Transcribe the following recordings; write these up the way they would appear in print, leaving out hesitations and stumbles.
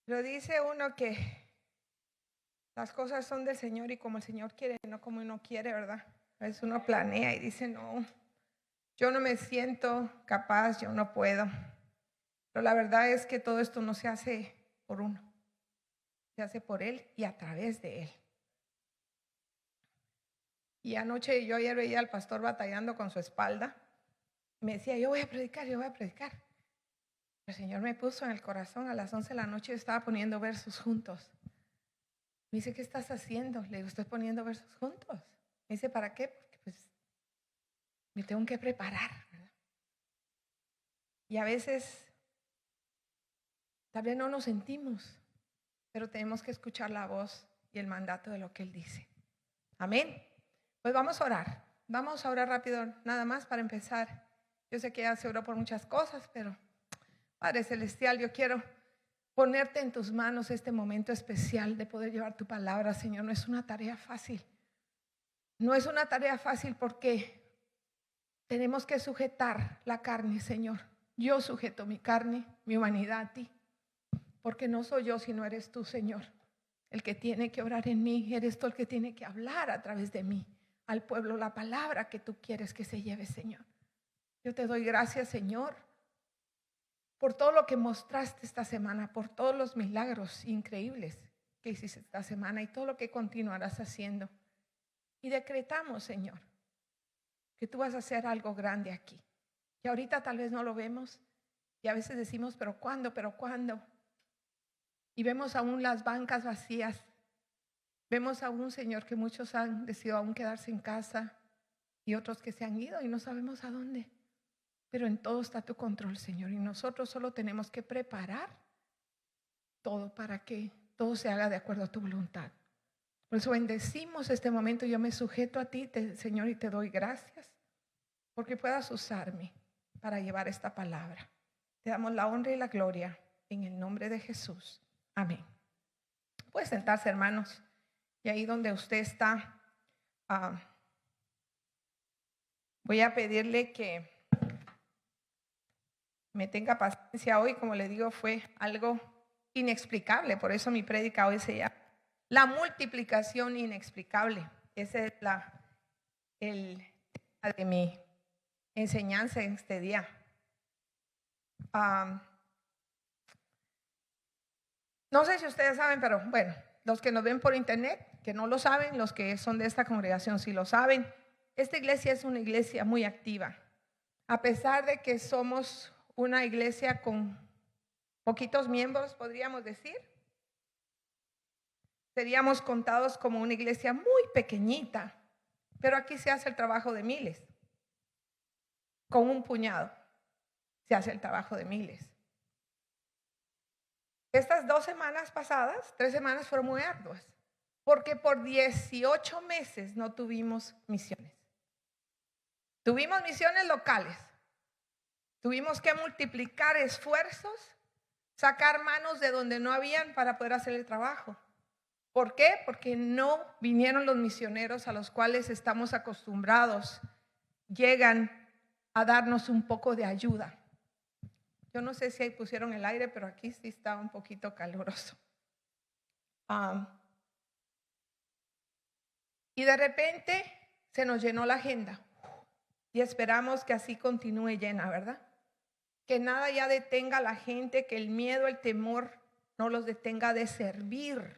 Pero dice uno que las cosas son del Señor y como el Señor quiere, no como uno quiere, ¿verdad? A veces uno planea y dice, no, yo no me siento capaz, yo no puedo. Pero la verdad es que todo esto no se hace por uno, se hace por Él y a través de Él. Y anoche yo ayer veía al pastor batallando con su espalda. Me decía, yo voy a predicar. El Señor me puso en el corazón a las 11 de la noche, yo estaba poniendo versos juntos. Me dice, ¿qué estás haciendo? Le digo, estoy poniendo versos juntos. Me dice, ¿para qué? Porque pues me tengo que preparar, ¿verdad? Y a veces tal vez no nos sentimos, pero tenemos que escuchar la voz y el mandato de lo que Él dice. Amén. Pues vamos a orar. Vamos a orar rápido, nada más para empezar. Yo sé que ya se oró por muchas cosas, pero Padre Celestial, yo quiero ponerte en tus manos este momento especial de poder llevar tu palabra, Señor. No es una tarea fácil. No es una tarea fácil porque tenemos que sujetar la carne, Señor. Yo sujeto mi carne, mi humanidad a ti, porque no soy yo, sino eres tú, Señor, el que tiene que obrar en mí. Eres tú el que tiene que hablar a través de mí al pueblo la palabra que tú quieres que se lleve, Señor. Yo te doy gracias, Señor, por todo lo que mostraste esta semana, por todos los milagros increíbles que hiciste esta semana y todo lo que continuarás haciendo. Y decretamos, Señor, que tú vas a hacer algo grande aquí. Y ahorita tal vez no lo vemos y a veces decimos, ¿pero cuándo? ¿Pero cuándo? Y vemos aún las bancas vacías. Vemos aún, Señor, que muchos han decidido aún quedarse en casa y otros que se han ido y no sabemos a dónde. Pero en todo está tu control, Señor, y nosotros solo tenemos que preparar todo para que todo se haga de acuerdo a tu voluntad. Por eso bendecimos este momento. Yo me sujeto a ti, Señor, y te doy gracias porque puedas usarme para llevar esta palabra. Te damos la honra y la gloria en el nombre de Jesús. Amén. Puede sentarse, hermanos, y ahí donde usted está, voy a pedirle que me tenga paciencia hoy. Como le digo, fue algo inexplicable, por eso mi prédica hoy se llama La multiplicación inexplicable. Ese es el tema de mi enseñanza en este día. No sé si ustedes saben, pero bueno, los que nos ven por internet, que no lo saben, los que son de esta congregación sí lo saben. Esta iglesia es una iglesia muy activa. A pesar de que somos una iglesia con poquitos miembros, podríamos decir, seríamos contados como una iglesia muy pequeñita, pero aquí se hace el trabajo de miles. Con un puñado se hace el trabajo de miles. Estas 2 semanas pasadas, 3 semanas fueron muy arduas, porque por 18 meses no tuvimos misiones. Tuvimos misiones locales. Tuvimos que multiplicar esfuerzos, sacar manos de donde no habían para poder hacer el trabajo. ¿Por qué? Porque no vinieron los misioneros a los cuales estamos acostumbrados. Llegan a darnos un poco de ayuda. Yo no sé si ahí pusieron el aire, pero aquí sí está un poquito caluroso. Y de repente se nos llenó la agenda. Y esperamos que así continúe llena, ¿verdad? Que nada ya detenga a la gente, que el miedo, el temor no los detenga de servir.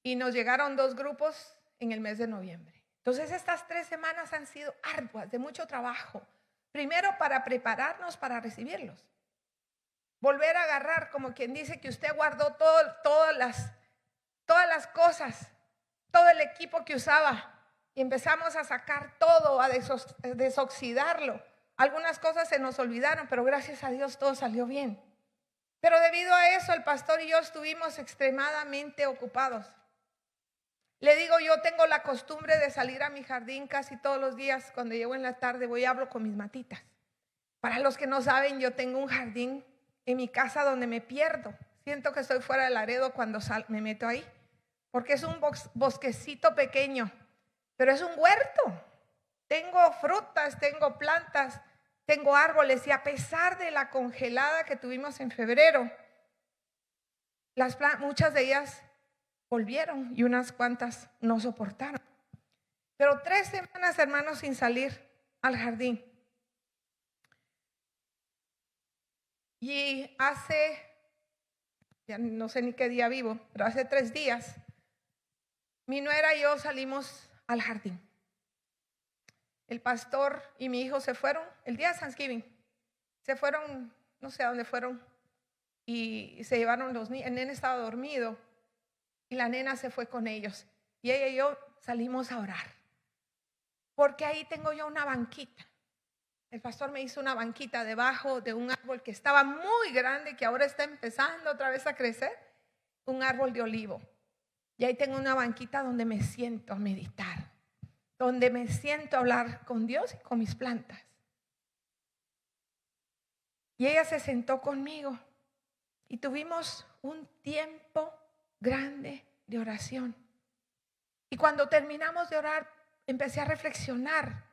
Y nos llegaron 2 grupos en el mes de noviembre. Entonces estas 3 semanas han sido arduas, de mucho trabajo. Primero para prepararnos para recibirlos. Volver a agarrar, como quien dice que usted guardó todas las cosas, todo el equipo que usaba. Y empezamos a sacar todo, a desoxidarlo. Algunas cosas se nos olvidaron, pero gracias a Dios todo salió bien. Pero debido a eso, el pastor y yo estuvimos extremadamente ocupados. Le digo, yo tengo la costumbre de salir a mi jardín casi todos los días. Cuando llego en la tarde voy y hablo con mis matitas. Para los que no saben, yo tengo un jardín en mi casa donde me pierdo. Siento que estoy fuera de Laredo cuando me meto ahí, porque es un bosquecito pequeño, pero es un huerto. Tengo frutas, tengo plantas, tengo árboles, y a pesar de la congelada que tuvimos en febrero, Muchas de ellas volvieron y unas cuantas no soportaron. Pero 3 semanas, hermanos, sin salir al jardín. Y ya no sé ni qué día vivo, pero hace 3 días, mi nuera y yo salimos al jardín. El pastor y mi hijo se fueron el día de Thanksgiving. Se fueron, no sé a dónde fueron, y se llevaron los niños. El nene estaba dormido y la nena se fue con ellos. Y ella y yo salimos a orar. Porque ahí tengo yo una banquita. El pastor me hizo una banquita debajo de un árbol que estaba muy grande, que ahora está empezando otra vez a crecer, un árbol de olivo. Y ahí tengo una banquita donde me siento a meditar, donde me siento a hablar con Dios y con mis plantas. Y ella se sentó conmigo y tuvimos un tiempo grande de oración. Y cuando terminamos de orar, empecé a reflexionar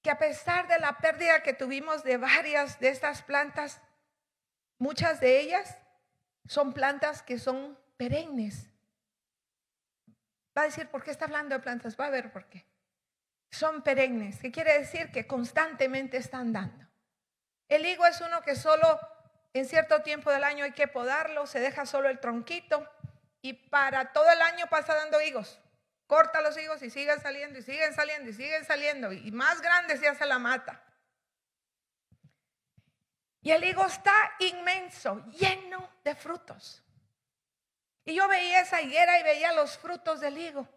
que a pesar de la pérdida que tuvimos de varias de estas plantas, muchas de ellas son plantas que son perennes. Va a decir, ¿por qué está hablando de plantas? Va a ver por qué. Son perennes, que quiere decir que constantemente están dando. El higo es uno que solo en cierto tiempo del año hay que podarlo, se deja solo el tronquito y para todo el año pasa dando higos. Corta los higos y siguen saliendo y siguen saliendo y siguen saliendo y más grande se hace la mata. Y el higo está inmenso, lleno de frutos. Y yo veía esa higuera y veía los frutos del higo.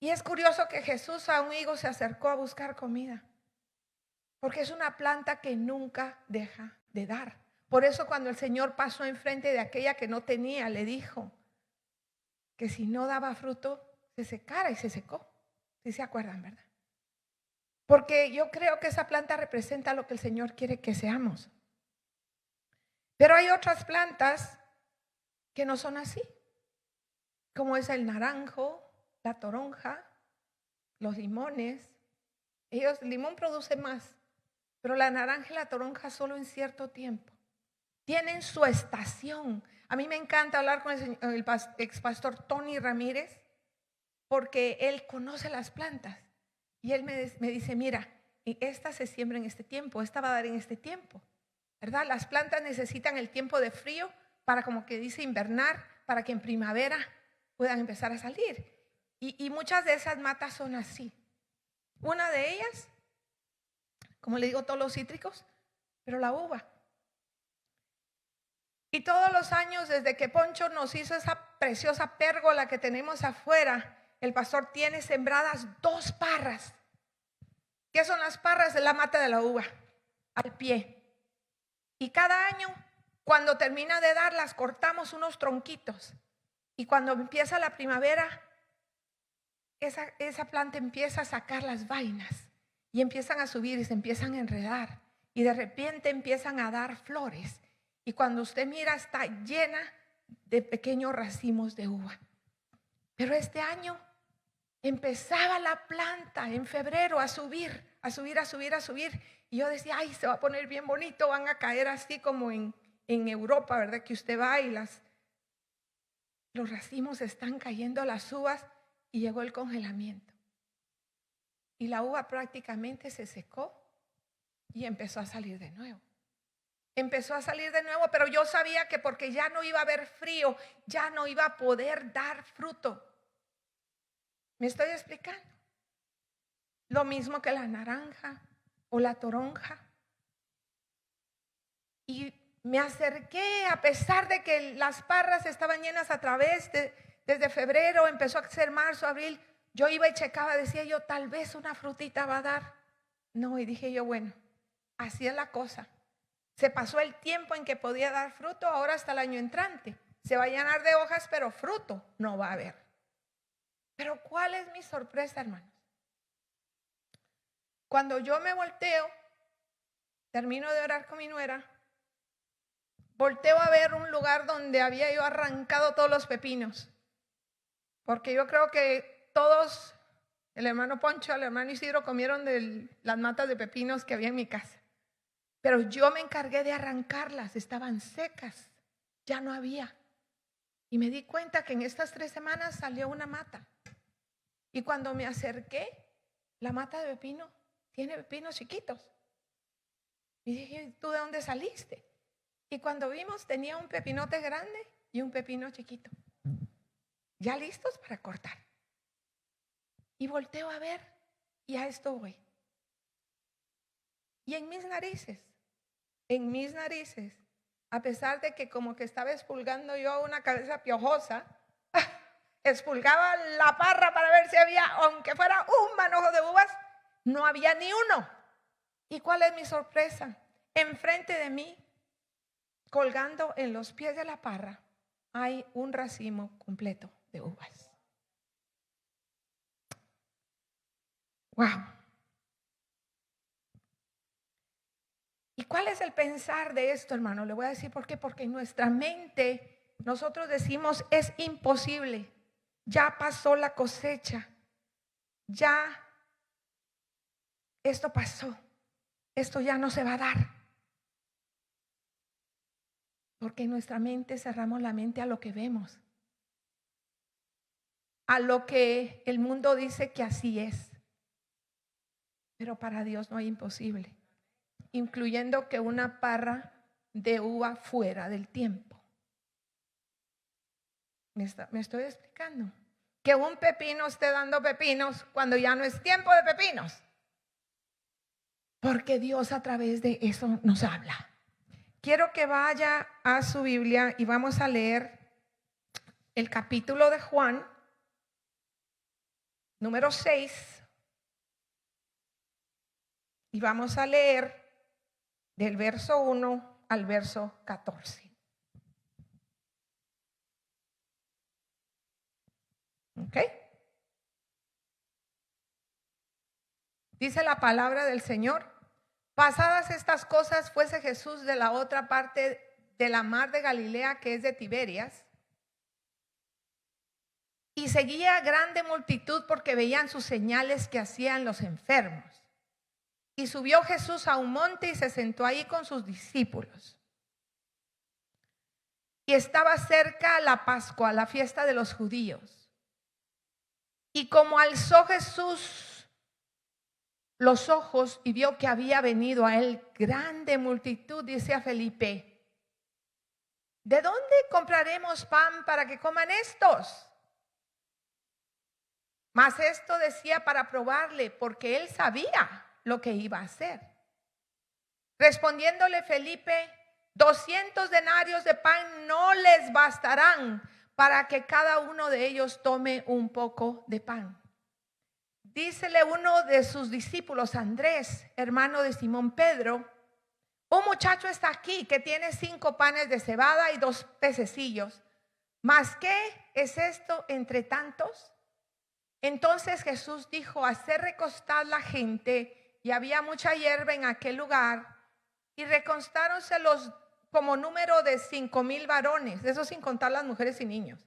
Y es curioso que Jesús a un higo se acercó a buscar comida, porque es una planta que nunca deja de dar. Por eso cuando el Señor pasó enfrente de aquella que no tenía, le dijo que si no daba fruto, se secara, y se secó. ¿Sí se acuerdan, verdad? Porque yo creo que esa planta representa lo que el Señor quiere que seamos. Pero hay otras plantas que no son así, como es el naranjo, la toronja, los limones. El limón produce más, pero la naranja y la toronja solo en cierto tiempo. Tienen su estación. A mí me encanta hablar con el expastor Tony Ramírez, porque él conoce las plantas. Y él me dice, mira, esta se siembra en este tiempo, esta va a dar en este tiempo, ¿verdad? Las plantas necesitan el tiempo de frío para, como que dice, invernar, para que en primavera puedan empezar a salir. Y muchas de esas matas son así. Una de ellas, como le digo, todos los cítricos, pero la uva. Y todos los años, desde que Poncho nos hizo esa preciosa pérgola que tenemos afuera, el pastor tiene sembradas 2 parras. ¿Qué son las parras? Es la mata de la uva, al pie. Y cada año, cuando termina de dar, las cortamos unos tronquitos. Y cuando empieza la primavera, esa planta empieza a sacar las vainas. Y empiezan a subir y se empiezan a enredar. Y de repente empiezan a dar flores. Y cuando usted mira, está llena de pequeños racimos de uva. Pero este año empezaba la planta en febrero a subir. Y yo decía, ay, se va a poner bien bonito, van a caer así como en Europa, ¿verdad? Que usted va y los racimos están cayendo, las uvas, y llegó el congelamiento. Y la uva prácticamente se secó y empezó a salir de nuevo. Pero yo sabía que porque ya no iba a haber frío, ya no iba a poder dar fruto. ¿Me estoy explicando? Lo mismo que la naranja o la toronja. Y me acerqué, a pesar de que las parras estaban llenas desde febrero, empezó a ser marzo, abril. Yo iba y checaba, decía yo, tal vez una frutita va a dar. No, y dije yo, bueno, así es la cosa. Se pasó el tiempo en que podía dar fruto, ahora hasta el año entrante. Se va a llenar de hojas, pero fruto no va a haber. Pero ¿cuál es mi sorpresa, hermanos? Cuando yo me volteo, termino de orar con mi nuera, volteo a ver un lugar donde había yo arrancado todos los pepinos. Porque yo creo que todos, el hermano Poncho, el hermano Isidro, comieron de las matas de pepinos que había en mi casa. Pero yo me encargué de arrancarlas, estaban secas. ya no había. Y me di cuenta que en estas 3 semanas salió una mata. Y cuando me acerqué, la mata de pepino tiene pepinos chiquitos. Y dije, ¿tú de dónde saliste? Y cuando vimos, tenía un pepinote grande y un pepino chiquito, ya listos para cortar. Y volteo a ver, y a esto voy. Y en mis narices, a pesar de que como que estaba expulgando yo una cabeza piojosa, expulgaba la parra para ver si había, aunque fuera un manojo de uvas, no había ni uno. ¿Y cuál es mi sorpresa? Enfrente de mí, colgando en los pies de la parra, hay un racimo completo de uvas. ¡Wow! ¿Y cuál es el pensar de esto, hermano? Le voy a decir por qué. Porque en nuestra mente nosotros decimos, es imposible. Ya pasó la cosecha. Ya esto pasó. Esto ya no se va a dar. Porque en nuestra mente cerramos la mente a lo que vemos, a lo que el mundo dice que así es. Pero para Dios no hay imposible, incluyendo que una parra de uva fuera del tiempo. ¿Me estoy explicando? Que un pepino esté dando pepinos cuando ya no es tiempo de pepinos. Porque Dios a través de eso nos habla. Quiero que vaya a su Biblia y vamos a leer el capítulo de Juan, número 6. Y vamos a leer del verso 1 al verso 14. ¿Ok? Dice la palabra del Señor: pasadas estas cosas, fuese Jesús de la otra parte de la mar de Galilea, que es de Tiberias, y seguía grande multitud porque veían sus señales que hacían los enfermos. Y subió Jesús a un monte y se sentó ahí con sus discípulos. Y estaba cerca la Pascua, la fiesta de los judíos. Y como alzó Jesús los ojos y vio que había venido a él grande multitud, dice a Felipe: ¿de dónde compraremos pan para que coman estos? Mas esto decía para probarle, porque él sabía lo que iba a hacer. Respondiéndole Felipe: 200 denarios de pan no les bastarán para que cada uno de ellos tome un poco de pan. Dícele uno de sus discípulos, Andrés, hermano de Simón Pedro: un muchacho está aquí que tiene 5 panes de cebada y 2 pececillos. ¿Mas qué es esto entre tantos? Entonces Jesús dijo: hacer recostar la gente, y había mucha hierba en aquel lugar, y recostáronse los como número de 5,000 varones, eso sin contar las mujeres y niños.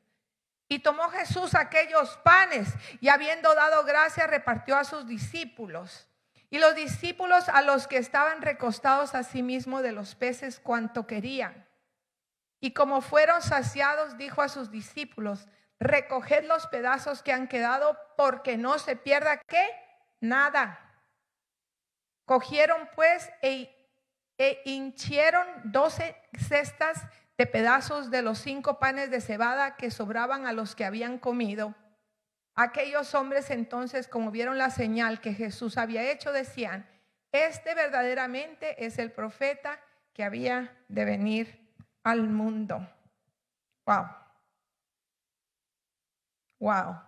Y tomó Jesús aquellos panes, y habiendo dado gracias, repartió a sus discípulos. Y los discípulos a los que estaban recostados asimismo de los peces cuanto querían. Y como fueron saciados, dijo a sus discípulos: recoged los pedazos que han quedado, porque no se pierda ¿qué? Nada. Cogieron pues e hinchieron 12 cestas de pedazos de los 5 panes de cebada que sobraban a los que habían comido. Aquellos hombres entonces, como vieron la señal que Jesús había hecho, decían: este verdaderamente es el profeta que había de venir al mundo. Wow. Wow.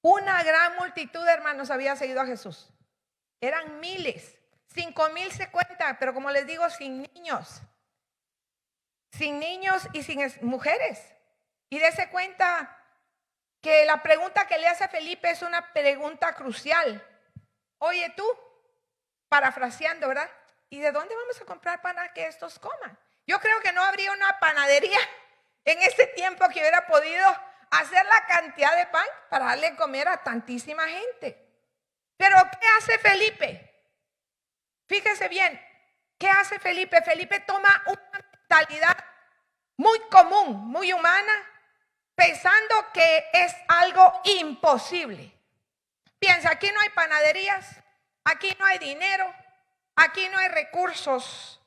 Una gran multitud, hermanos, había seguido a Jesús. Eran miles, 5,000 se cuenta, pero como les digo, sin niños y sin mujeres. Y dése cuenta que la pregunta que le hace a Felipe es una pregunta crucial. Oye tú, parafraseando, ¿verdad? ¿Y de dónde vamos a comprar para que estos coman? Yo creo que no habría una panadería en ese tiempo que hubiera podido hacer la cantidad de pan para darle comer a tantísima gente. Pero ¿qué hace Felipe? Fíjese bien, ¿qué hace Felipe? Felipe toma una mentalidad muy común, muy humana, pensando que es algo imposible. Piensa, aquí no hay panaderías, aquí no hay dinero, aquí no hay recursos.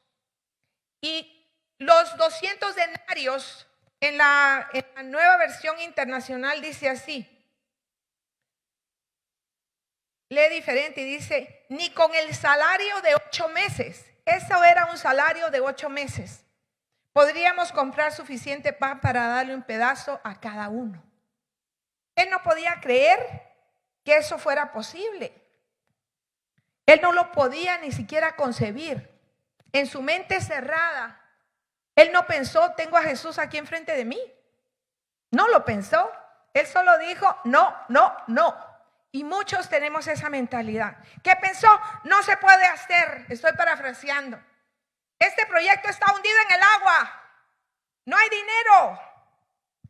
Y los 200 denarios en la nueva versión internacional dice así. Lee diferente y dice, ni con el salario de 8 meses. Eso era un salario de 8 meses. Podríamos comprar suficiente pan para darle un pedazo a cada uno. Él no podía creer que eso fuera posible. Él no lo podía ni siquiera concebir. En su mente cerrada, él no pensó, tengo a Jesús aquí enfrente de mí. No lo pensó. Él solo dijo, no, no, no. Y muchos tenemos esa mentalidad. ¿Qué pensó? No se puede hacer. Estoy parafraseando. Este proyecto está hundido en el agua. No hay dinero.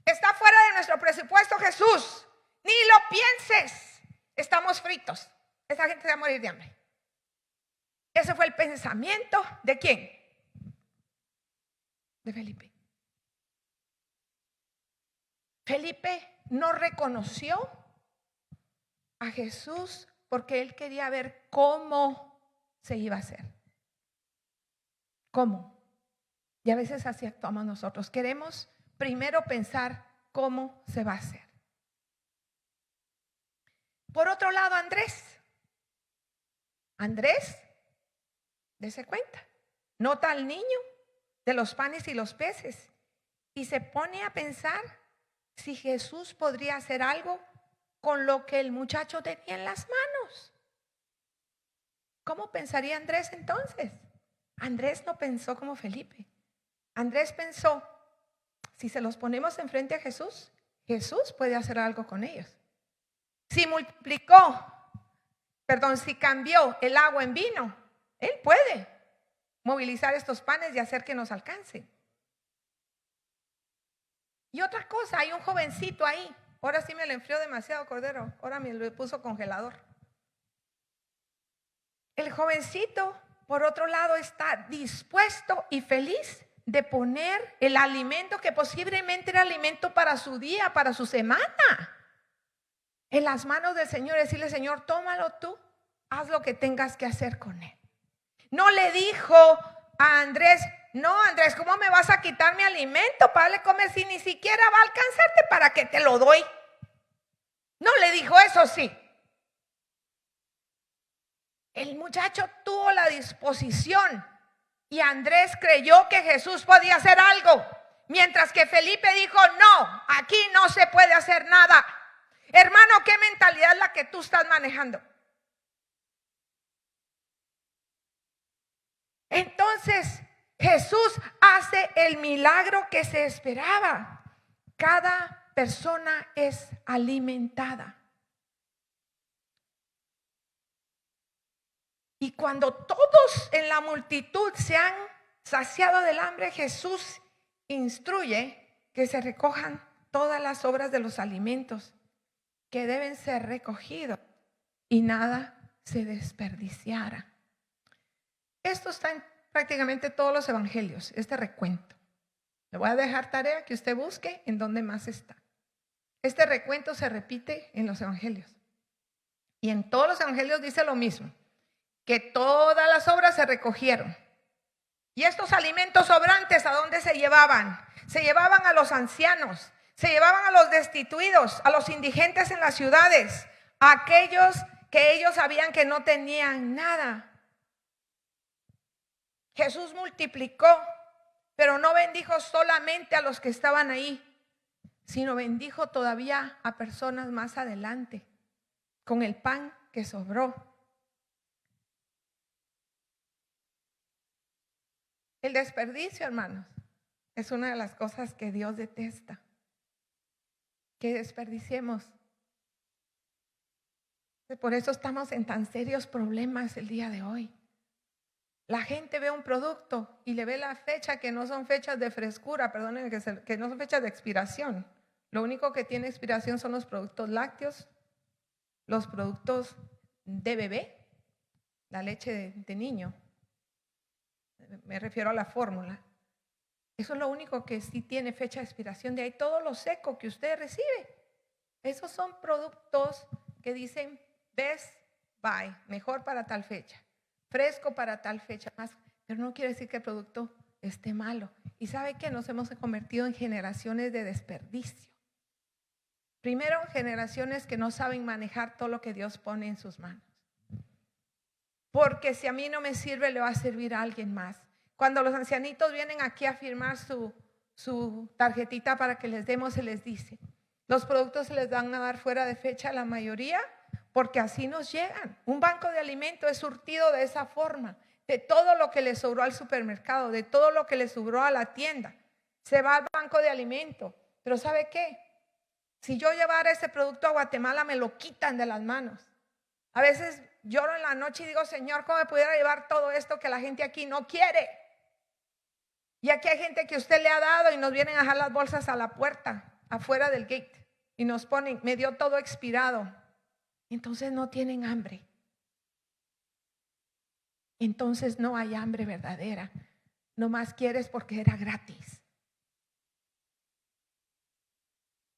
Está fuera de nuestro presupuesto, Jesús. Ni lo pienses. Estamos fritos. Esa gente se va a morir de hambre. Ese fue el pensamiento ¿de quién? De Felipe. Felipe no reconoció a Jesús porque él quería ver cómo se iba a hacer. ¿Cómo? Y a veces así actuamos nosotros. Queremos primero pensar cómo se va a hacer. Por otro lado, Andrés, dése cuenta, nota al niño de los panes y los peces y se pone a pensar si Jesús podría hacer algo con lo que el muchacho tenía en las manos. ¿Cómo pensaría Andrés entonces? Andrés no pensó como Felipe. Andrés pensó, si se los ponemos enfrente a Jesús, Jesús puede hacer algo con ellos. Si cambió el agua en vino, Él puede movilizar estos panes y hacer que nos alcancen. Y otra cosa, hay un jovencito ahí. Ahora sí me lo enfrió demasiado, Cordero. Ahora me lo puso congelador. El jovencito, por otro lado, está dispuesto y feliz de poner el alimento que posiblemente era alimento para su día, para su semana, en las manos del Señor. Decirle, Señor, tómalo tú, haz lo que tengas que hacer con él. No le dijo a Andrés, no, Andrés, ¿cómo me vas a quitar mi alimento para darle comer si ni siquiera va a alcanzarte para que te lo doy? No le dijo eso, sí. El muchacho tuvo la disposición y Andrés creyó que Jesús podía hacer algo, mientras que Felipe dijo, no, aquí no se puede hacer nada. Hermano, ¿qué mentalidad es la que tú estás manejando? Entonces, Jesús hace el milagro que se esperaba. Cada persona es alimentada. Y cuando todos en la multitud se han saciado del hambre, Jesús instruye que se recojan todas las sobras de los alimentos que deben ser recogidos y nada se desperdiciara. Esto está en prácticamente todos los evangelios, este recuento. Le voy a dejar tarea que usted busque en dónde más está. Este recuento se repite en los evangelios. Y en todos los evangelios dice lo mismo, que todas las sobras se recogieron. Y estos alimentos sobrantes, ¿a dónde se llevaban? Se llevaban a los ancianos, se llevaban a los destituidos, a los indigentes en las ciudades, a aquellos que ellos sabían que no tenían nada. Jesús multiplicó, pero no bendijo solamente a los que estaban ahí, sino bendijo todavía a personas más adelante con el pan que sobró. El desperdicio, hermanos, es una de las cosas que Dios detesta, que desperdiciemos. Por eso estamos en tan serios problemas el día de hoy. La gente ve un producto y le ve la fecha, que no son fechas de frescura, perdonen, que no son fechas de expiración. Lo único que tiene expiración son los productos lácteos, los productos de bebé, la leche de niño. Me refiero a la fórmula. Eso es lo único que sí tiene fecha de expiración. De ahí todo lo seco que usted recibe. Esos son productos que dicen best buy, mejor para tal fecha, fresco para tal fecha, más, pero no quiere decir que el producto esté malo. ¿Y sabe qué? Nos hemos convertido en generaciones de desperdicio. Primero, generaciones que no saben manejar todo lo que Dios pone en sus manos. Porque si a mí no me sirve, le va a servir a alguien más. Cuando los ancianitos vienen aquí a firmar su tarjetita para que les demos, se les dice, los productos se les van a dar fuera de fecha la mayoría, porque así nos llegan. Un banco de alimentos es surtido de esa forma, de todo lo que le sobró al supermercado, de todo lo que le sobró a la tienda. Se va al banco de alimentos. Pero ¿sabe qué? Si yo llevara ese producto a Guatemala, me lo quitan de las manos. A veces lloro en la noche y digo, Señor, ¿cómo me pudiera llevar todo esto que la gente aquí no quiere? Y aquí hay gente que usted le ha dado y nos vienen a dejar las bolsas a la puerta, afuera del gate, y nos ponen, me dio todo expirado. Entonces no tienen hambre. Entonces no hay hambre verdadera. Nomás quieres porque era gratis.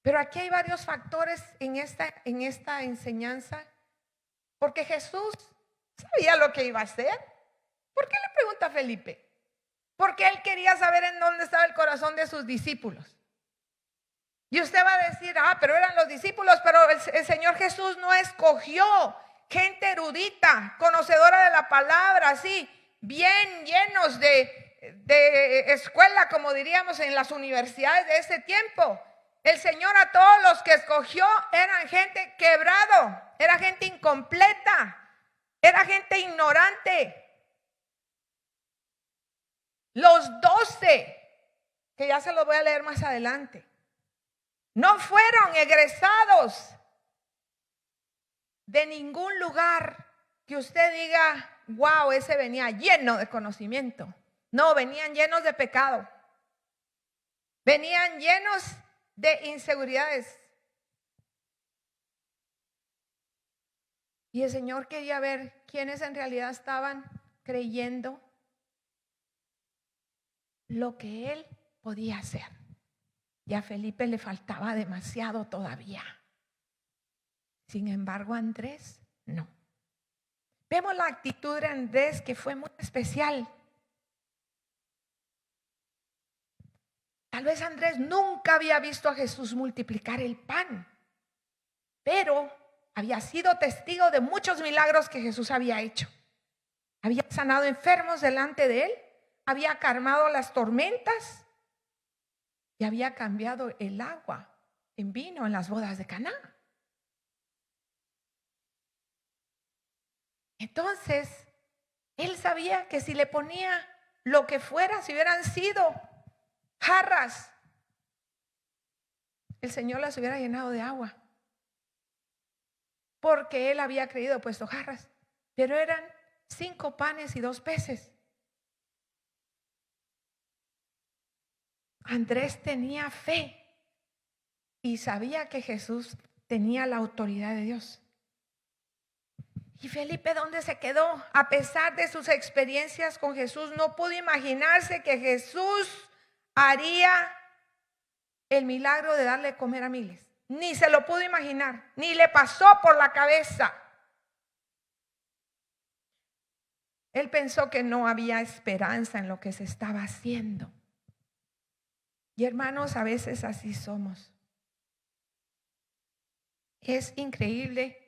Pero aquí hay varios factores en esta enseñanza. Porque Jesús sabía lo que iba a hacer. ¿Por qué le pregunta a Felipe? Porque él quería saber en dónde estaba el corazón de sus discípulos. Y usted va a decir, pero eran los discípulos, pero el Señor Jesús no escogió gente erudita, conocedora de la palabra, así, bien llenos de escuela, como diríamos en las universidades de ese tiempo. El Señor a todos los que escogió eran gente quebrado, era gente incompleta, era gente ignorante. Los 12, que ya se los voy a leer más adelante, no fueron egresados de ningún lugar que usted diga, wow, ese venía lleno de conocimiento. No, venían llenos de pecado. Venían llenos de inseguridades. Y el Señor quería ver quiénes en realidad estaban creyendo lo que Él podía hacer. Y a Felipe le faltaba demasiado todavía. Sin embargo, Andrés no. Vemos la actitud de Andrés, que fue muy especial. Tal vez Andrés nunca había visto a Jesús multiplicar el pan, pero había sido testigo de muchos milagros que Jesús había hecho. Había sanado enfermos delante de él, había calmado las tormentas y había cambiado el agua en vino en las bodas de Caná. Entonces, él sabía que si le ponía lo que fuera, si hubieran sido jarras, el Señor las hubiera llenado de agua. Porque él había creído, puesto jarras, pero eran 5 panes y 2 peces. Andrés tenía fe y sabía que Jesús tenía la autoridad de Dios. Y Felipe, ¿dónde se quedó? A pesar de sus experiencias con Jesús, no pudo imaginarse que Jesús haría el milagro de darle de comer a miles. Ni se lo pudo imaginar, ni le pasó por la cabeza. Él pensó que no había esperanza en lo que se estaba haciendo. Y hermanos, a veces así somos. Es increíble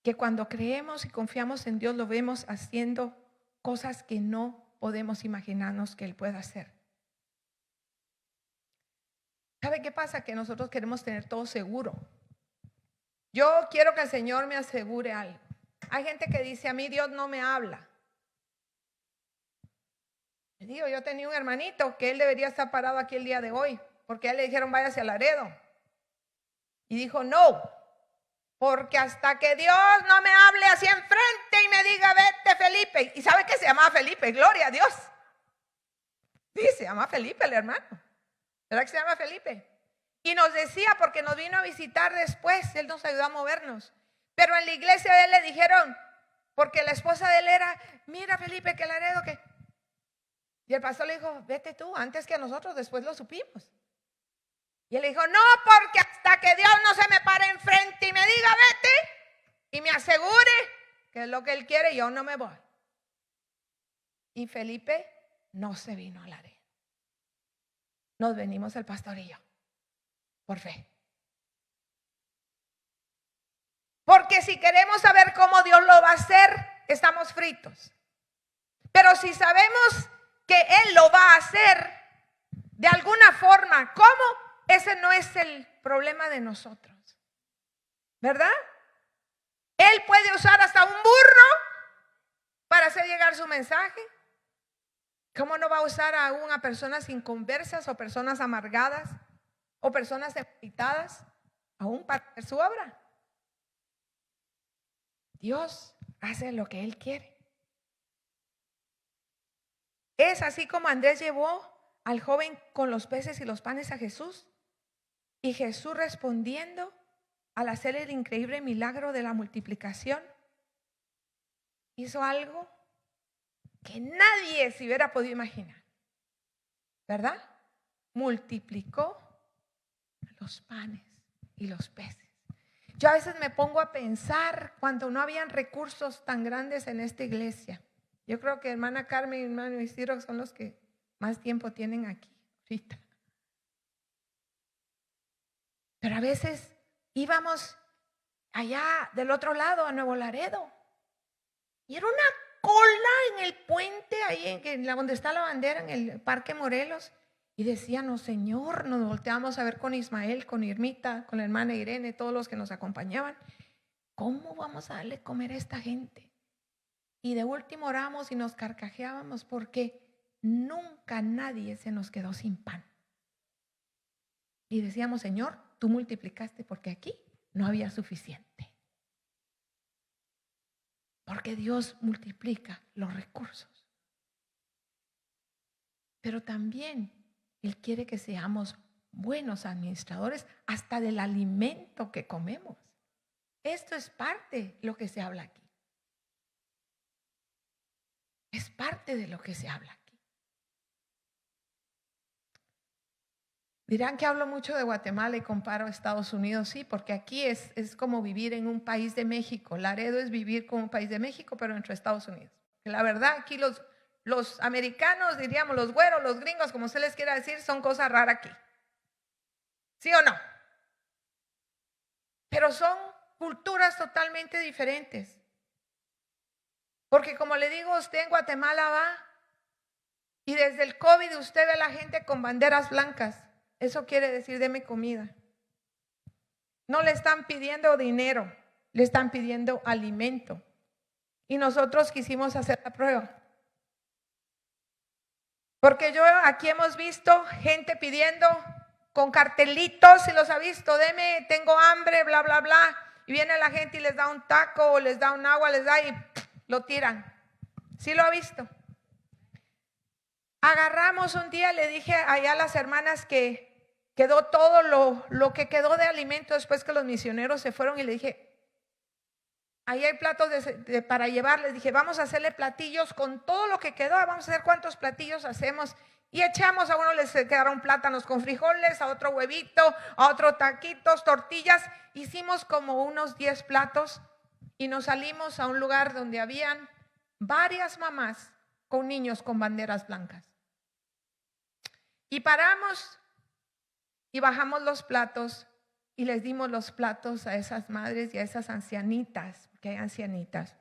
que cuando creemos y confiamos en Dios lo vemos haciendo cosas que no podemos imaginarnos que Él pueda hacer. ¿Sabe qué pasa? Que nosotros queremos tener todo seguro. Yo quiero que el Señor me asegure algo. Hay gente que dice, a mí Dios no me habla. Le digo, yo tenía un hermanito que él debería estar parado aquí el día de hoy, porque a él le dijeron, váyase a Laredo. Y dijo, no, porque hasta que Dios no me hable así enfrente y me diga, vete Felipe. ¿Y sabe qué se llamaba Felipe? Gloria a Dios. Sí, se llama Felipe el hermano. ¿Verdad que se llama Felipe? Y nos decía, porque nos vino a visitar después, él nos ayudó a movernos. Pero en la iglesia de él le dijeron, porque la esposa de él era, mira Felipe, que Laredo, que... Y el pastor le dijo, vete tú, antes que a nosotros, después lo supimos. Y él dijo, no, porque hasta que Dios no se me pare enfrente y me diga, vete, y me asegure que es lo que Él quiere, yo no me voy. Y Felipe no se vino a Laredo. Nos venimos el pastor y yo, por fe. Porque si queremos saber cómo Dios lo va a hacer, estamos fritos. Pero si sabemos que Él lo va a hacer de alguna forma, ¿cómo? Ese no es el problema de nosotros, ¿verdad? Él puede usar hasta un burro para hacer llegar su mensaje. ¿Cómo no va a usar aún a personas inconversas o personas amargadas o personas irritadas aún para hacer su obra? Dios hace lo que Él quiere. Es así como Andrés llevó al joven con los peces y los panes a Jesús. Y Jesús respondiendo al hacer el increíble milagro de la multiplicación, hizo algo que nadie se hubiera podido imaginar, ¿verdad? Multiplicó los panes y los peces. Yo a veces me pongo a pensar cuando no habían recursos tan grandes en esta iglesia. Yo creo que hermana Carmen y hermano Isidro son los que más tiempo tienen aquí ahorita. Pero a veces íbamos allá del otro lado a Nuevo Laredo y era una cola en el puente ahí donde está la bandera en el Parque Morelos y decíamos, Señor, nos volteamos a ver con Ismael, con Irmita, con la hermana Irene, todos los que nos acompañaban, ¿cómo vamos a darle comer a esta gente? Y de último oramos y nos carcajeábamos porque nunca nadie se nos quedó sin pan. Y decíamos, Señor, tú multiplicaste porque aquí no había suficiente. Porque Dios multiplica los recursos. Pero también Él quiere que seamos buenos administradores hasta del alimento que comemos. Esto es parte de lo que se habla aquí. Es parte de lo que se habla aquí. Dirán que hablo mucho de Guatemala y comparo a Estados Unidos, sí, porque aquí es como vivir en un país de México. Laredo es vivir como un país de México, pero entre Estados Unidos. La verdad, aquí los americanos, diríamos los güeros, los gringos, como se les quiera decir, son cosas raras aquí. ¿Sí o no? Pero son culturas totalmente diferentes. Porque como le digo, usted en Guatemala va y desde el COVID usted ve a la gente con banderas blancas. Eso quiere decir, deme comida. No le están pidiendo dinero, le están pidiendo alimento. Y nosotros quisimos hacer la prueba. Porque aquí hemos visto gente pidiendo con cartelitos, si los ha visto, deme, tengo hambre, bla, bla, bla. Y viene la gente y les da un taco o les da un agua, les da y lo tiran. ¿Sí lo ha visto? Agarramos un día, le dije allá a las hermanas que quedó todo lo que quedó de alimento después que los misioneros se fueron y le dije, ahí hay platos para llevar, les dije, vamos a hacerle platillos con todo lo que quedó, vamos a hacer cuántos platillos hacemos y echamos, a uno les quedaron plátanos con frijoles, a otro huevito, a otro taquitos, tortillas, hicimos como unos 10 platos y nos salimos a un lugar donde habían varias mamás con niños con banderas blancas. Y paramos y bajamos los platos y les dimos los platos a esas madres y a esas ancianitas, porque hay ancianitas.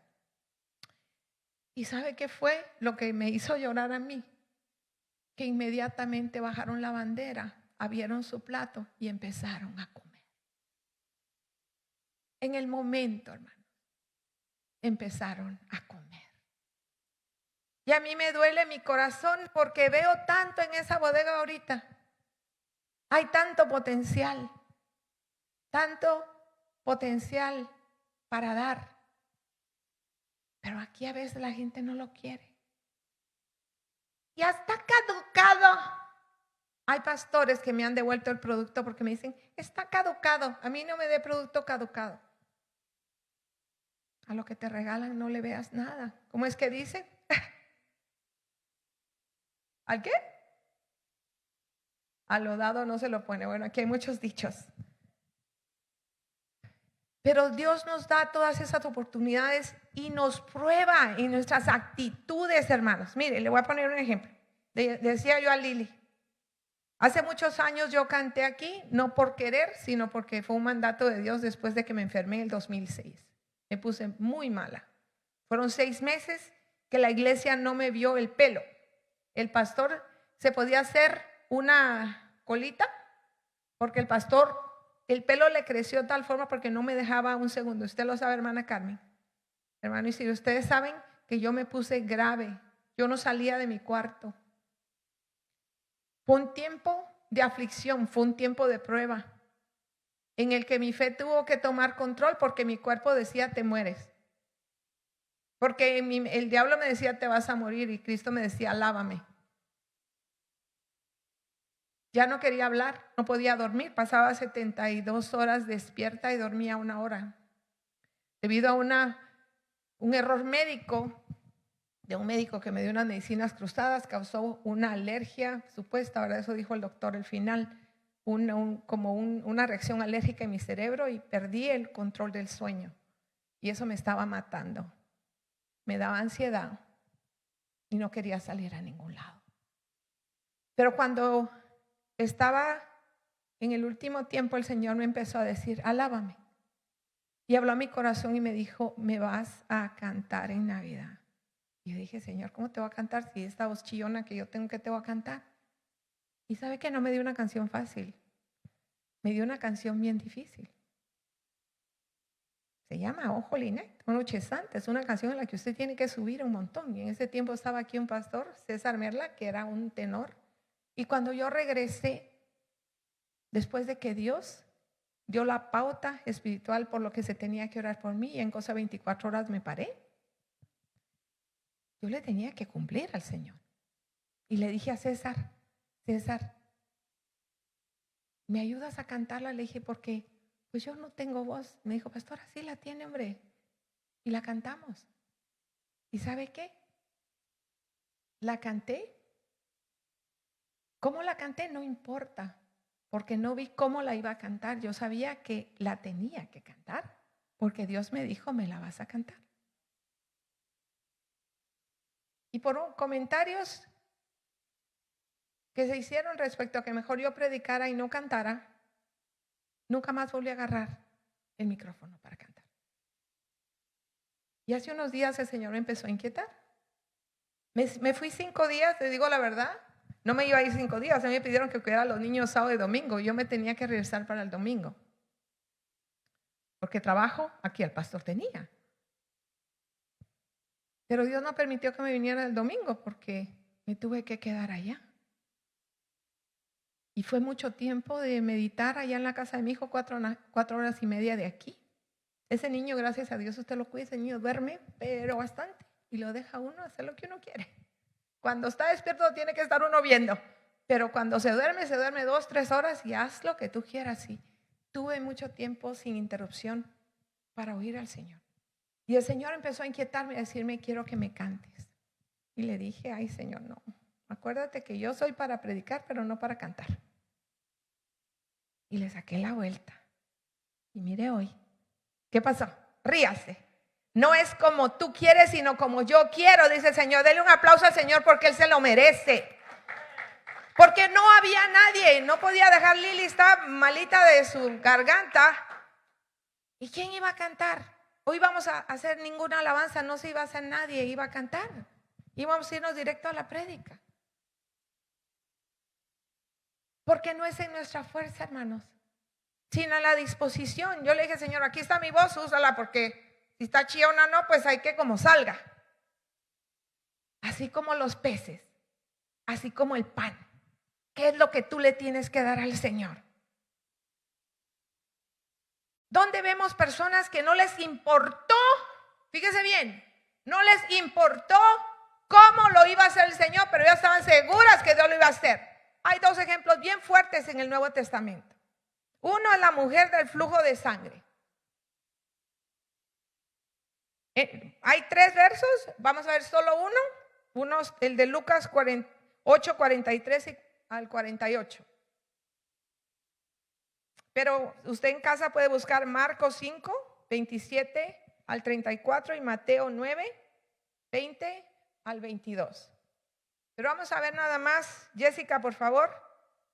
¿Y sabe qué fue lo que me hizo llorar a mí? Que inmediatamente bajaron la bandera, abrieron su plato y empezaron a comer. En el momento, hermano, empezaron a comer. Y a mí me duele mi corazón porque veo tanto en esa bodega ahorita. Hay tanto potencial para dar. Pero aquí a veces la gente no lo quiere. Ya está caducado. Hay pastores que me han devuelto el producto porque me dicen, está caducado. A mí no me dé producto caducado. A lo que te regalan no le veas nada. ¿Cómo es que dicen? ¿Al qué? A lo dado no se lo pone. Bueno, aquí hay muchos dichos. Pero Dios nos da todas esas oportunidades y nos prueba en nuestras actitudes, hermanos. Mire, le voy a poner un ejemplo. Decía yo a Lili, hace muchos años yo canté aquí, no por querer, sino porque fue un mandato de Dios después de que me enfermé en el 2006. Me puse muy mala. Fueron 6 meses que la iglesia no me vio el pelo. El pastor se podía hacer una colita porque el pastor, el pelo le creció de tal forma porque no me dejaba un segundo. Usted lo sabe, hermana Carmen. Hermano, y si ustedes saben que yo me puse grave, yo no salía de mi cuarto. Fue un tiempo de aflicción, fue un tiempo de prueba en el que mi fe tuvo que tomar control porque mi cuerpo decía te mueres. Porque el diablo me decía te vas a morir y Cristo me decía alábame. Ya no quería hablar, no podía dormir, pasaba 72 horas despierta y dormía 1 hora. Debido a un error médico, de un médico que me dio unas medicinas cruzadas, causó una alergia supuesta, ¿verdad? Eso dijo el doctor al final, una reacción alérgica en mi cerebro y perdí el control del sueño. Y eso me estaba matando. Me daba ansiedad y no quería salir a ningún lado. Pero cuando estaba en el último tiempo, el Señor me empezó a decir, alábame. Y habló a mi corazón y me dijo, me vas a cantar en Navidad. Y yo dije, Señor, ¿cómo te voy a cantar si esta voz chillona que yo tengo, que te voy a cantar? Y sabe que no me dio una canción fácil, me dio una canción bien difícil. Se llama Ojo Linet, una noche santa. Es una canción en la que usted tiene que subir un montón. Y en ese tiempo estaba aquí un pastor, César Merla, que era un tenor. Y cuando yo regresé, después de que Dios dio la pauta espiritual por lo que se tenía que orar por mí, y en cosa 24 horas me paré, yo le tenía que cumplir al Señor. Y le dije a César, ¿me ayudas a cantarla? Le dije, porque pues yo no tengo voz. Me dijo, pastora, sí la tiene, hombre. Y la cantamos. ¿Y sabe qué? La canté. ¿Cómo la canté? No importa, porque no vi cómo la iba a cantar. Yo sabía que la tenía que cantar, porque Dios me dijo, me la vas a cantar. Y por comentarios que se hicieron respecto a que mejor yo predicara y no cantara, nunca más volví a agarrar el micrófono para cantar. Y hace unos días el Señor me empezó a inquietar. Me fui 5 días, te digo la verdad. No me iba a ir 5 días, a mí me pidieron que cuidara a los niños sábado y domingo. Yo me tenía que regresar para el domingo. Porque trabajo aquí el pastor tenía. Pero Dios no permitió que me viniera el domingo porque me tuve que quedar allá. Y fue mucho tiempo de meditar allá en la casa de mi hijo, 4 horas y media de aquí. Ese niño, gracias a Dios, usted lo cuida, ese niño duerme, pero bastante. Y lo deja uno hacer lo que uno quiere. Cuando está despierto tiene que estar uno viendo. Pero cuando se duerme 2, 3 horas y haz lo que tú quieras. Y tuve mucho tiempo sin interrupción para oír al Señor. Y el Señor empezó a inquietarme, a decirme, quiero que me cantes. Y le dije, ay Señor, no. Acuérdate que yo soy para predicar, pero no para cantar. Y le saqué la vuelta. Y mire hoy, ¿qué pasó? Ríase. No es como tú quieres, sino como yo quiero, dice el Señor. Dele un aplauso al Señor porque Él se lo merece. Porque no había nadie, no podía dejar. Lili, está malita de su garganta. ¿Y quién iba a cantar? Hoy vamos a hacer ninguna alabanza, no se iba a hacer nadie, iba a cantar. Íbamos a irnos directo a la prédica. Porque no es en nuestra fuerza, hermanos, sino en la disposición. Yo le dije, Señor, aquí está mi voz, úsala, porque si está chillona no, pues hay que como salga. Así como los peces, así como el pan. ¿Qué es lo que tú le tienes que dar al Señor? ¿Dónde vemos personas que no les importó? Fíjese bien, no les importó cómo lo iba a hacer el Señor, pero ya estaban seguras que Dios lo iba a hacer. Hay 2 ejemplos bien fuertes en el Nuevo Testamento. Uno es la mujer del flujo de sangre. Hay 3 versos, vamos a ver solo uno. Uno, el de Lucas 8:43 al 48. Pero usted en casa puede buscar Marcos 5:27 al 34 y Mateo 9:20 al 22. Pero vamos a ver nada más, Jessica, por favor,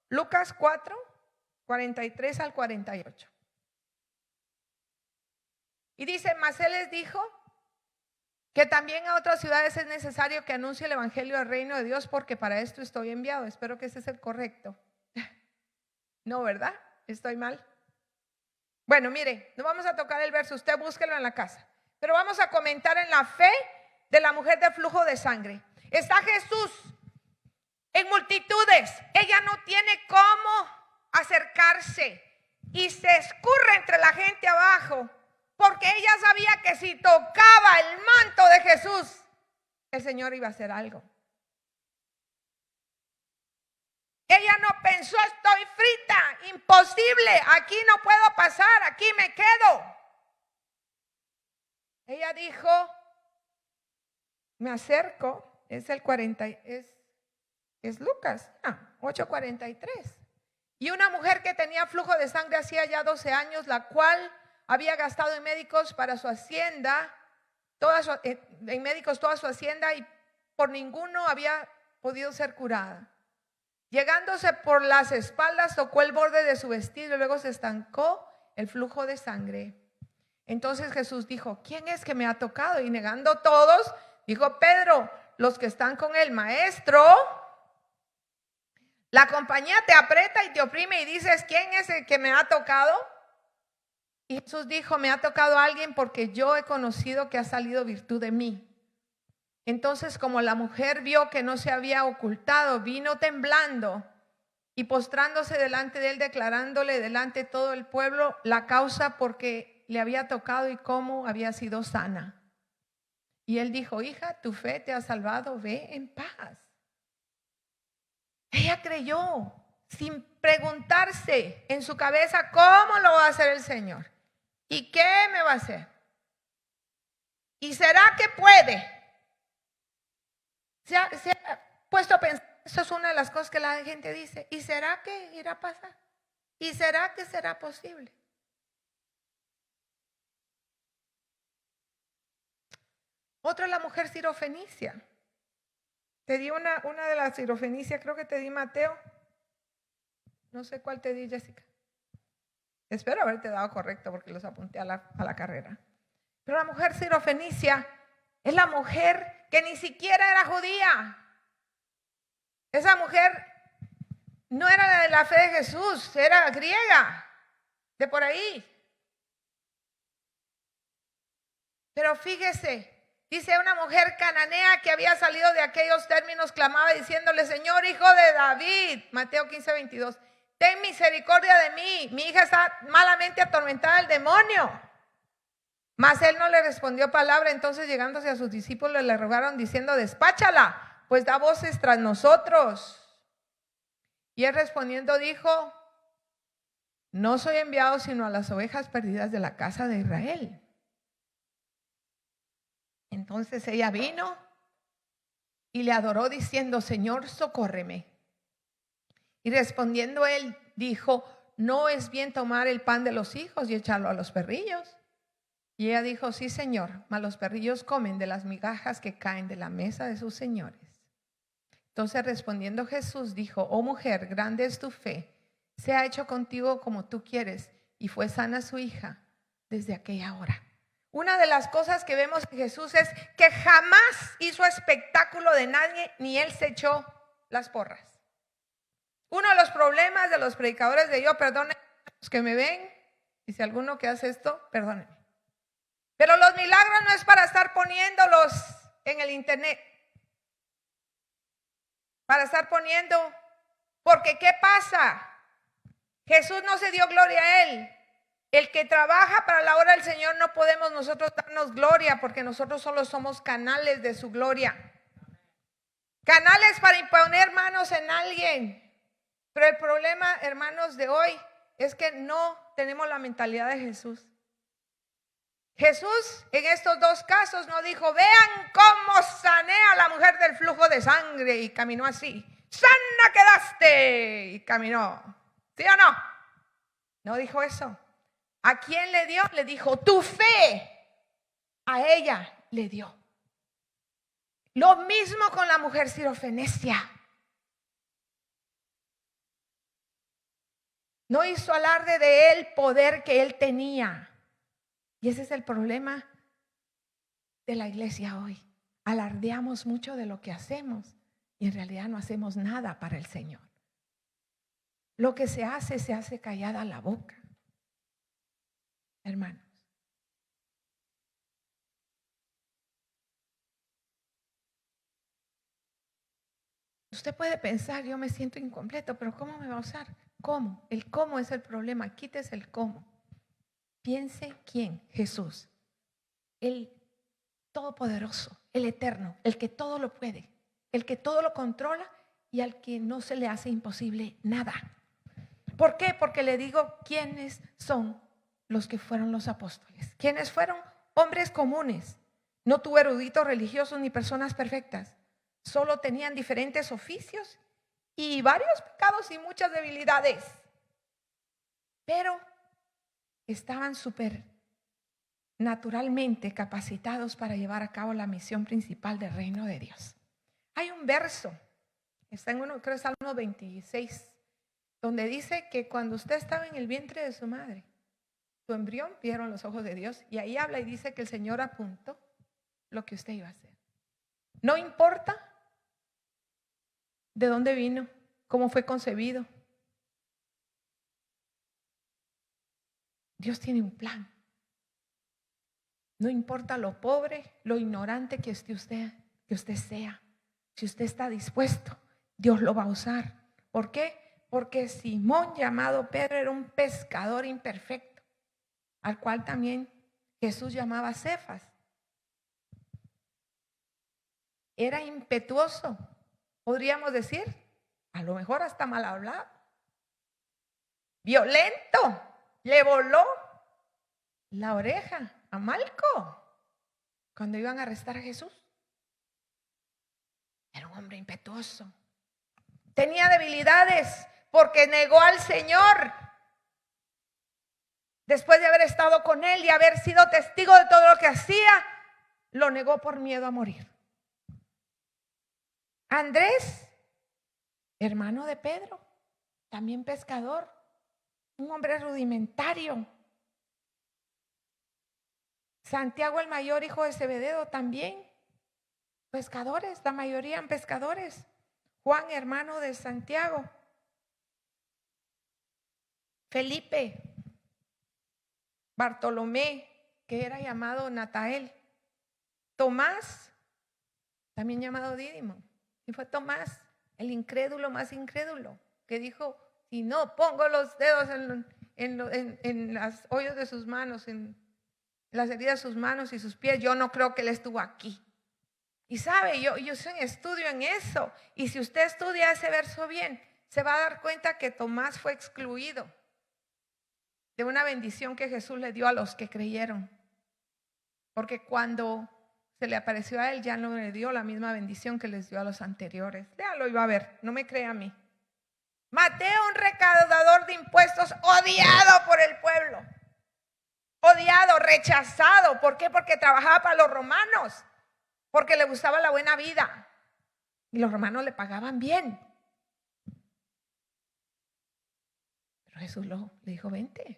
Lucas 4:43 al 48. Y dice, mas él les dijo que también a otras ciudades es necesario que anuncie el evangelio del reino de Dios, porque para esto estoy enviado. Espero que ese es el correcto. No, ¿verdad? ¿Estoy mal? Bueno, mire, no vamos a tocar el verso, usted búsquelo en la casa. Pero vamos a comentar en la fe de la mujer de flujo de sangre. Está Jesús en multitudes. Ella no tiene cómo acercarse y se escurre entre la gente abajo, porque ella sabía que si tocaba el manto de Jesús, el Señor iba a hacer algo. Ella no pensó, estoy frita, imposible, aquí no puedo pasar, aquí me quedo. Ella dijo, me acerco, es el 40, es Lucas 8:43. Y una mujer que tenía flujo de sangre hacía ya 12 años, la cual había gastado en médicos para su hacienda, toda su hacienda, y por ninguno había podido ser curada. Llegándose por las espaldas, tocó el borde de su vestido y luego se estancó el flujo de sangre. Entonces Jesús dijo, ¿quién es que me ha tocado? Y negando todos, dijo Pedro, los que están con el maestro. La compañía te aprieta y te oprime y dices, ¿quién es el que me ha tocado? Y Jesús dijo, me ha tocado alguien porque yo he conocido que ha salido virtud de mí. Entonces, como la mujer vio que no se había ocultado, vino temblando y postrándose delante de él, declarándole delante de todo el pueblo la causa porque le había tocado y cómo había sido sana. Y él dijo, hija, tu fe te ha salvado, ve en paz. Ella creyó sin preguntarse en su cabeza cómo lo va a hacer el Señor y qué me va a hacer. ¿Y será que puede? Se ha puesto a pensar, eso es una de las cosas que la gente dice, ¿y será que irá a pasar? ¿Y será que será posible? Otra es la mujer sirofenicia. Te di una de las sirofenicias, creo que te di Mateo. No sé cuál te di, Jessica. Espero haberte dado correcto porque los apunté a la carrera. Pero la mujer sirofenicia es la mujer que ni siquiera era judía. Esa mujer no era la de la fe de Jesús, era griega, de por ahí. Pero fíjese, dice una mujer cananea que había salido de aquellos términos, clamaba diciéndole, Señor, hijo de David, Mateo 15:22, ten misericordia de mí, mi hija está malamente atormentada del demonio. Mas él no le respondió palabra. Entonces llegándose a sus discípulos le rogaron diciendo, despáchala, pues da voces tras nosotros. Y él respondiendo dijo, no soy enviado sino a las ovejas perdidas de la casa de Israel. Entonces ella vino y le adoró diciendo, Señor, socórreme. Y respondiendo él dijo, no es bien tomar el pan de los hijos y echarlo a los perrillos. Y ella dijo, sí, Señor, mas los perrillos comen de las migajas que caen de la mesa de sus señores. Entonces respondiendo Jesús dijo, oh mujer, grande es tu fe, sea hecho contigo como tú quieres. Y fue sana su hija desde aquella hora. Una de las cosas que vemos en Jesús es que jamás hizo espectáculo de nadie, ni él se echó las porras. Uno de los problemas de los predicadores de yo, perdonen los que me ven, y si alguno que hace esto, perdónenme. Pero los milagros no es para estar poniéndolos en el internet. Para estar poniendo, porque ¿qué pasa? Jesús no se dio gloria a él. El que trabaja para la obra del Señor no podemos nosotros darnos gloria, porque nosotros solo somos canales de su gloria. Canales para imponer manos en alguien. Pero el problema, hermanos, de hoy es que no tenemos la mentalidad de Jesús. Jesús en estos dos casos no dijo, vean cómo sané a la mujer del flujo de sangre y caminó así. sana quedaste, y caminó. ¿Sí o no? No dijo eso. ¿A quién le dio? Le dijo, tu fe a ella le dio. Lo mismo con la mujer sirofenicia. No hizo alarde de él poder que él tenía. Y ese es el problema de la iglesia hoy. Alardeamos mucho de lo que hacemos y en realidad no hacemos nada para el Señor. Lo que se hace callada la boca. Hermanos. Usted puede pensar, yo me siento incompleto, pero ¿cómo me va a usar? ¿Cómo? El cómo es el problema. Quítese el cómo. Piense quién, Jesús, el todopoderoso, el eterno, el que todo lo puede, el que todo lo controla y al que no se le hace imposible nada. ¿Por qué? Porque le digo quiénes son los que fueron los apóstoles. ¿Quiénes fueron? Hombres comunes. No tuvo eruditos religiosos ni personas perfectas. Solo tenían diferentes oficios y varios pecados y muchas debilidades. Pero estaban súper naturalmente capacitados para llevar a cabo la misión principal del reino de Dios. Hay un verso, está en creo que es Salmo 26, donde dice que cuando usted estaba en el vientre de su madre, tu embrión vieron los ojos de Dios, y ahí habla y dice que el Señor apuntó lo que usted iba a hacer. No importa de dónde vino, cómo fue concebido. Dios tiene un plan. No importa lo pobre, lo ignorante que usted sea. Si usted está dispuesto, Dios lo va a usar. ¿Por qué? Porque Simón, llamado Pedro, era un pescador imperfecto, al cual también Jesús llamaba Cefas. Era impetuoso, podríamos decir, a lo mejor hasta mal hablado, violento. Le voló la oreja a Malco cuando iban a arrestar a Jesús. Era un hombre impetuoso. Tenía debilidades porque negó al Señor. Después de haber estado con él y haber sido testigo de todo lo que hacía, lo negó por miedo a morir. Andrés, hermano de Pedro, también pescador, un hombre rudimentario. Santiago el mayor, hijo de Zebedeo, también pescadores, la mayoría eran pescadores. Juan, hermano de Santiago. Felipe, Bartolomé, que era llamado Natael. Tomás, también llamado Dídimo. Y fue Tomás, el incrédulo más incrédulo, que dijo, si no pongo los dedos en los hoyos de sus manos, en las heridas de sus manos y sus pies, yo no creo que él estuvo aquí. Y sabe, yo soy un estudio en eso. Y si usted estudia ese verso bien, se va a dar cuenta que Tomás fue excluido de una bendición que Jesús le dio a los que creyeron. Porque cuando se le apareció a él, ya no le dio la misma bendición que les dio a los anteriores. Léalo y va a ver, no me crea a mí. Mateo, un recaudador de impuestos, odiado por el pueblo. Odiado, rechazado. ¿Por qué? Porque trabajaba para los romanos. Porque le gustaba la buena vida. Y los romanos le pagaban bien. Pero Jesús le dijo, vente.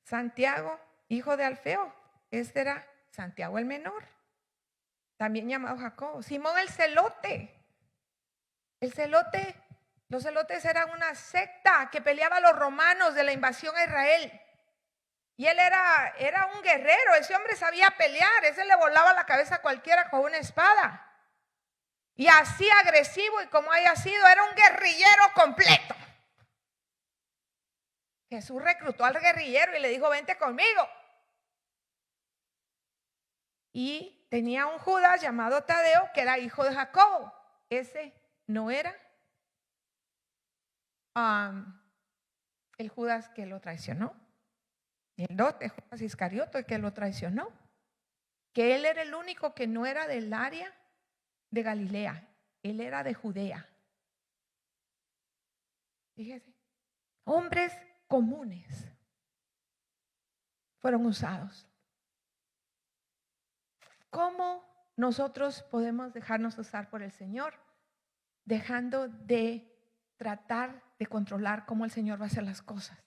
Santiago, hijo de Alfeo. Este era Santiago el menor. También llamado Jacobo. Simón el celote. El celote, los celotes eran una secta que peleaba a los romanos de la invasión a Israel. Y él era un guerrero, ese hombre sabía pelear, ese le volaba la cabeza a cualquiera con una espada. Y así agresivo y como haya sido, era un guerrillero completo. Jesús reclutó al guerrillero y le dijo, vente conmigo. Y tenía un Judas llamado Tadeo, que era hijo de Jacobo. Ese no era el Judas que lo traicionó. El dote, Judas Iscariote, que lo traicionó. Que él era el único que no era del área de Galilea, él era de Judea. Fíjese, hombres comunes fueron usados. ¿Cómo nosotros podemos dejarnos usar por el Señor? Dejando de tratar de controlar cómo el Señor va a hacer las cosas,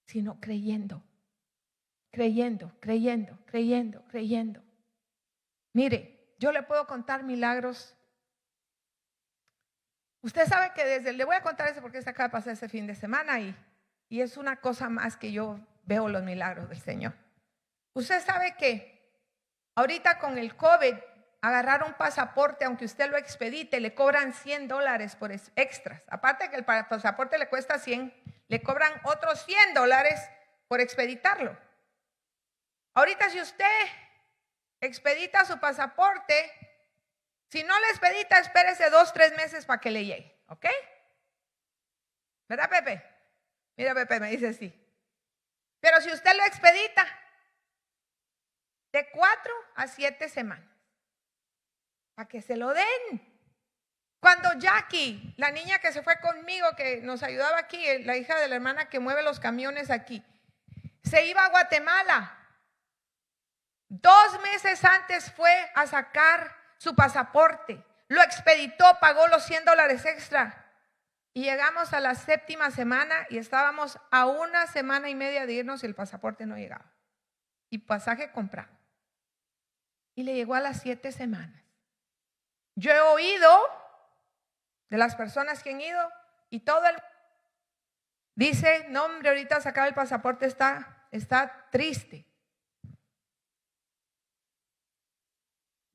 sino creyendo. Mire, yo le puedo contar milagros. Usted sabe que le voy a contar eso porque se acaba de pasar ese fin de semana y es una cosa más que yo veo los milagros del Señor. Usted sabe que ahorita con el COVID, agarrar un pasaporte, aunque usted lo expedite, le cobran $100 por extras. Aparte que el pasaporte le cuesta 100, le cobran otros $100 por expeditarlo. Ahorita si usted expedita su pasaporte, si no le expedita, espérese 2-3 meses para que le llegue, ¿ok? ¿Verdad, Pepe? Mira, Pepe me dice sí. Pero si usted lo expedita, de 4 a 7 semanas, para que se lo den. Cuando Jackie, la niña que se fue conmigo, que nos ayudaba aquí, la hija de la hermana que mueve los camiones aquí, se iba a Guatemala. 2 meses antes fue a sacar su pasaporte, lo expeditó, pagó los $100 extra y llegamos a la 7ª semana y estábamos a 1 semana y media de irnos y el pasaporte no llegaba y pasaje comprado y le llegó a las 7 semanas. Yo he oído de las personas que han ido y todo el dice, no hombre, ahorita sacar el pasaporte está triste.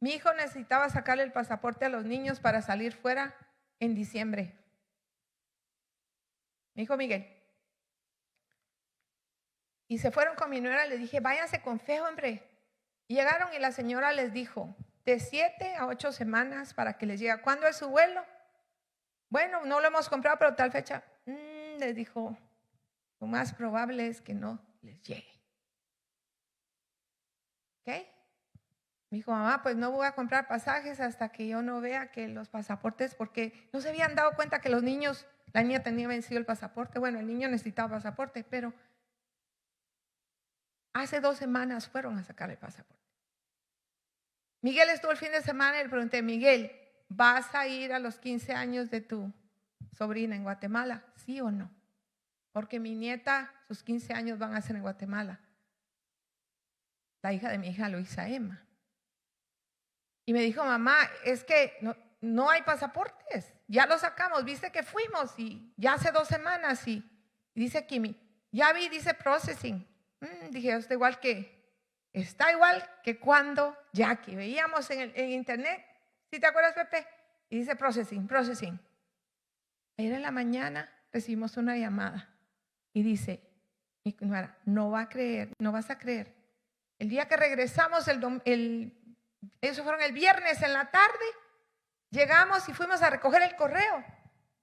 Mi hijo necesitaba sacarle el pasaporte a los niños para salir fuera en diciembre. Mi hijo Miguel. Y se fueron con mi nuera, le dije, váyanse con fe, hombre. Y llegaron y la señora les dijo, de 7 a 8 semanas para que les llegue. ¿Cuándo es su vuelo? Bueno, no lo hemos comprado, pero tal fecha. Les dijo, lo más probable es que no les llegue. ¿Ok? Me dijo, mamá, pues no voy a comprar pasajes hasta que yo no vea que los pasaportes, porque no se habían dado cuenta que los niños, la niña tenía vencido el pasaporte. Bueno, el niño necesitaba pasaporte, pero hace 2 semanas fueron a sacar el pasaporte. Miguel estuvo el fin de semana y le pregunté, Miguel, ¿vas a ir a los 15 años de tu sobrina en Guatemala? ¿Sí o no? Porque mi nieta, sus 15 años van a ser en Guatemala. La hija de mi hija Luisa Emma. Y me dijo, mamá, es que no hay pasaportes. Ya los sacamos, viste que fuimos y ya hace 2 semanas. Y dice Kimi, ya vi, dice processing. Dije, está igual que cuando Jackie veíamos en internet, ¿sí te acuerdas, Pepe? Y dice processing. Ayer en la mañana recibimos una llamada y dice, mi nuera, no vas a creer. El día que regresamos, eso fueron el viernes en la tarde, llegamos y fuimos a recoger el correo,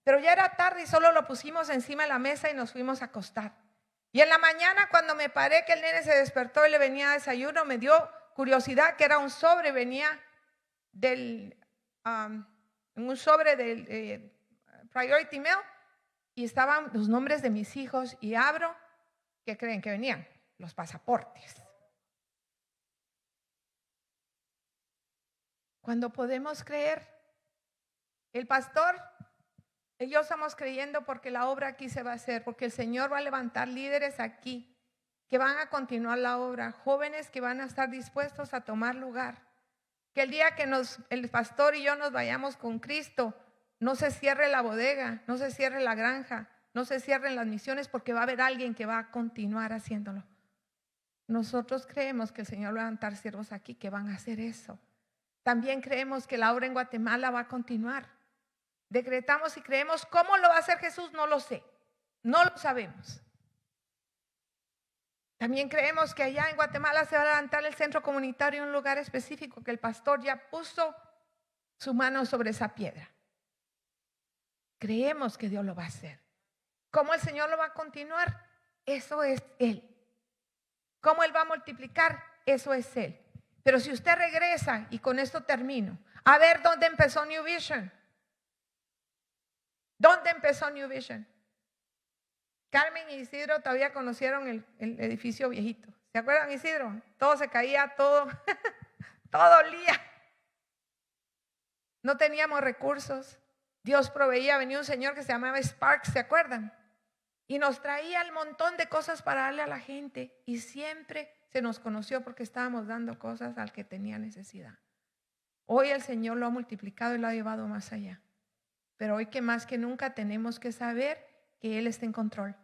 pero ya era tarde y solo lo pusimos encima de la mesa y nos fuimos a acostar. Y en la mañana cuando me paré que el nene se despertó y le venía a desayuno, me dio curiosidad que era un sobre, venía en un sobre del Priority Mail y estaban los nombres de mis hijos y abro, ¿qué creen que venían? Los pasaportes. Cuando podemos creer, el pastor y yo estamos creyendo porque la obra aquí se va a hacer, porque el Señor va a levantar líderes aquí que van a continuar la obra, jóvenes que van a estar dispuestos a tomar lugar. Que el día que el pastor y yo nos vayamos con Cristo, no se cierre la bodega, no se cierre la granja, no se cierren las misiones, porque va a haber alguien que va a continuar haciéndolo. Nosotros creemos que el Señor va a levantar siervos aquí que van a hacer eso. También creemos que la obra en Guatemala va a continuar. Decretamos y creemos. ¿Cómo lo va a hacer Jesús? No lo sé, no lo sabemos. También creemos que allá en Guatemala se va a levantar el centro comunitario en un lugar específico, que el pastor ya puso su mano sobre esa piedra. Creemos que Dios lo va a hacer. ¿Cómo el Señor lo va a continuar? Eso es Él. ¿Cómo Él va a multiplicar? Eso es Él. Pero si usted regresa, y con esto termino, a ver dónde empezó New Vision. ¿Dónde empezó New Vision? Carmen y Isidro todavía conocieron el edificio viejito. ¿Se acuerdan, Isidro? Todo se caía, todo olía. No teníamos recursos. Dios proveía. Venía un señor que se llamaba Sparks, ¿se acuerdan? Y nos traía el montón de cosas para darle a la gente. Y siempre se nos conoció porque estábamos dando cosas al que tenía necesidad. Hoy el Señor lo ha multiplicado y lo ha llevado más allá. Pero hoy que más que nunca tenemos que saber que Él está en control.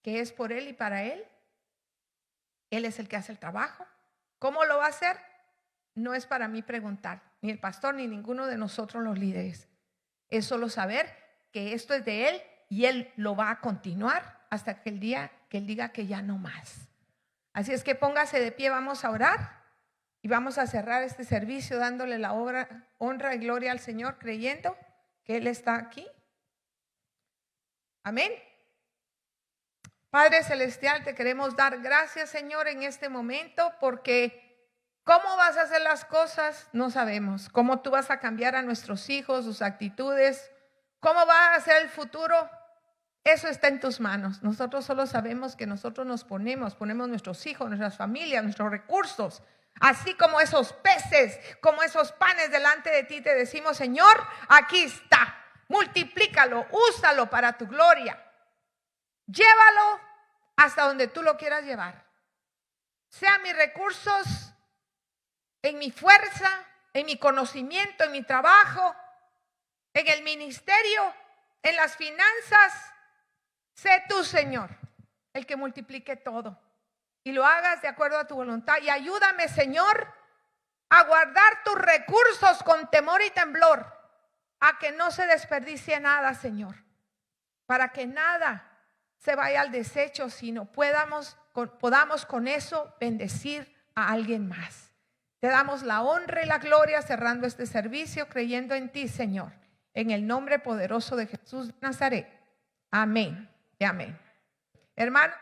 Que es por Él y para Él. Él es el que hace el trabajo. ¿Cómo lo va a hacer? No es para mí preguntar, ni el pastor ni ninguno de nosotros los líderes. Es solo saber que esto es de Él y Él lo va a continuar hasta que el día que Él diga que ya no más. Así es que póngase de pie, vamos a orar y vamos a cerrar este servicio dándole la honra y gloria al Señor, creyendo que Él está aquí. Amén. Padre Celestial, te queremos dar gracias, Señor, en este momento, porque cómo vas a hacer las cosas no sabemos. Cómo tú vas a cambiar a nuestros hijos, sus actitudes, cómo va a ser el futuro, eso está en tus manos. Nosotros solo sabemos que nosotros nos ponemos nuestros hijos, nuestras familias, nuestros recursos, así como esos peces, como esos panes delante de ti. Te decimos, Señor, aquí está, multiplícalo, úsalo para tu gloria. Llévalo hasta donde tú lo quieras llevar. Sean mis recursos, en mi fuerza, en mi conocimiento, en mi trabajo, en el ministerio, en las finanzas. Sé tú, Señor, el que multiplique todo y lo hagas de acuerdo a tu voluntad. Y ayúdame, Señor, a guardar tus recursos con temor y temblor, a que no se desperdicie nada, Señor, para que nada se vaya al desecho, sino podamos con eso bendecir a alguien más. Te damos la honra y la gloria cerrando este servicio, creyendo en ti, Señor, en el nombre poderoso de Jesús de Nazaret. Amén y amén. Hermano.